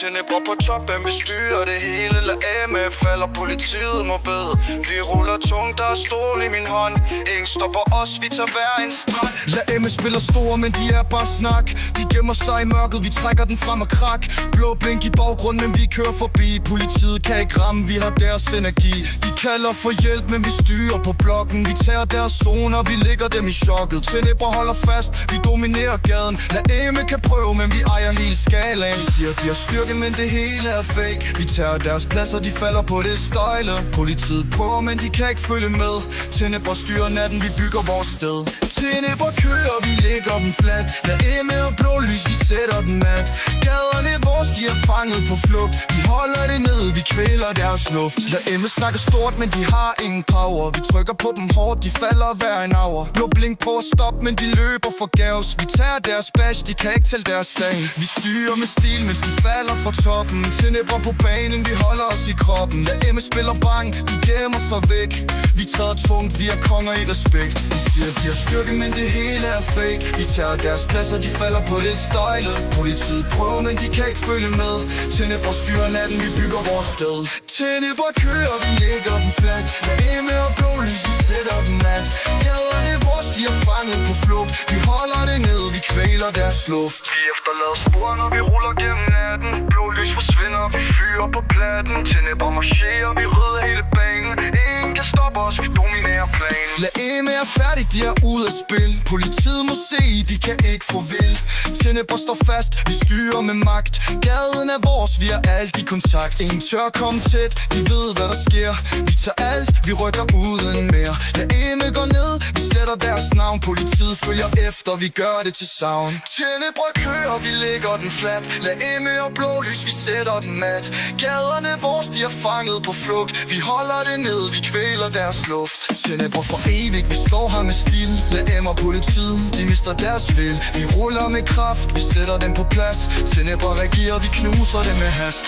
Tændebro på toppen, vi styrer det hele. Lad AMF falder, politiet må bede. Vi ruller tungt, der er stål i min hånd. Ingen stopper os, vi tager hver en strand. Lad AMF spiller store, men de er bare snak. De gemmer sig i mørket, vi trækker den frem og krak. Blå blink i baggrunden, men vi kører forbi. Politiet kan ikke ramme, vi har deres energi. De kalder for hjælp, men vi styrer på blokken. Vi tager deres zoner, vi ligger dem i chokket. Tændebro holder fast, vi dominerer gaden. Lad AMF kan prøve, men vi ejer hele skalaen. De siger, de har styrke, men det hele er fake. Vi tager deres pladser, de falder på det stejle. Politiet prøver, men de kan ikke følge med. Tændebro styrer natten, vi bygger vores sted. Tændebro kører, vi lægger dem flat. Lad AMF og blå lys, vi sætter den mat. Gaderne vores, de er fanget på flugt. Vi holder det ned, vi kvæler deres luft. Lad AMF snakke stort, men de har ingen power. Vi trykker på dem hårdt, de falder hver en hour. Blå blink på at stoppe, men de løber forgæves. Vi tager deres bash, de kan ikke tælle deres slag. Vi styrer med stil, mens de falder fra toppen. Tændebro på banen, vi holder os i kroppen. Lad AMF spiller bang, de gemmer sig væk. Vi træder tungt, vi er konger i respekt. De siger, de har styrke, men det hele er fake. Vi tager deres pladser, de falder på det stejle. Politiet prøver, men de kan ikke følge med. Tændebro styrer natten, vi bygger vores sted. Tændebro kører, vi lægger dem flat. Lad AMF og blå lys, vi sætter dem mat. Gaderne vores, de er fanget på flugt. Vi holder det ned, vi kvæler deres luft. Vi efterlader spor, når vi ruller gennem natten. Blå lys forsvinder, vi fyrer på platten. Tændebro marcherer, vi rydder hele banen. Ingen kan stoppe os, vi dominerer planen. Lad AMF er færdig, de er ude af spil. Politiet må se, de kan ikke få vild. Tændebro står fast, vi styrer med magt. Gaden er vores, vi har alt i kontakt. Ingen tør komme tæt, de ved hvad der sker. Vi tager alt, vi rykker uden mere. Lad AMF gå ned, vi sletter deres navn. Politiet følger efter, vi gør det til savn. Tændebro kører, vi lægger den flat. Lad AMF og blå lys, vi sætter den mat. Gaderne vores, de er fanget på flugt. Vi holder det ned, vi kvæler deres luft. Tændebro for evigt, vi står her med stil. Lad AMF og politiet, de mister deres vil. Vi ruller med kraft, vi sætter dem på plads. Tændebro reagerer, vi knuser dem med hast.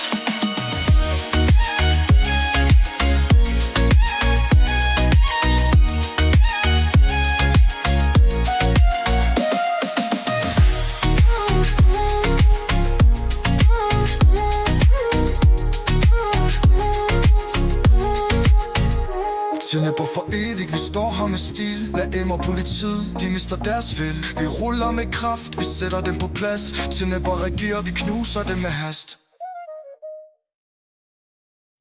Tændebro for evigt, vi står her med stil. Lad AMF og politiet, de mister deres vil. Vi ruller med kraft, vi sætter dem på plads. Tændebro reagerer, vi knuser dem med hast.